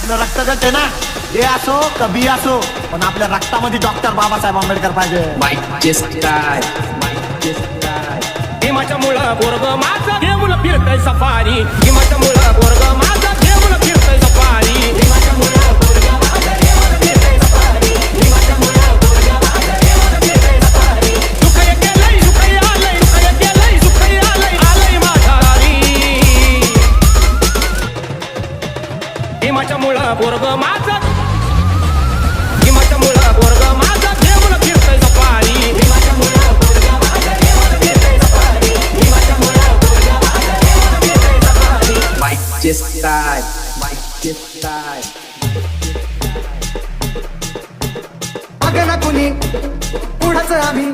आपलं रक्तगट आहे ना, हे असो कभी असो, पण आपल्या रक्तामध्ये डॉक्टर बाबासाहेब आंबेडकर पाहिजे. हिमाच्या मुळं पोरग माझं घेऊन फिरतय सफारी. हिमाच्या मुळं पोरग माझं घेऊन फिरतय सफारी. हिमाच्या मुळं पोरग माझं घेऊन फिरतय सफारी. हिमाच्या मुळं पोरग माझं घेऊन फिरतय सफारी. सुखय केलंय सुखय आलंय, सुखय केलंय सुखय आलंय, आलंय माझ्या दारी. हिमाच्या मुळं पोरग माझं, हिमाच्या मुळं पोरग माझं घेऊन फिरतय सफारी. हिमाच्या मुळं पोरग माझं घेऊन फिरतय सफारी. हिमाच्या मुळं पोरग माझं घेऊन फिरतय safari. Mike style, Mike style. अगं ना कुणी पुढंच आम्ही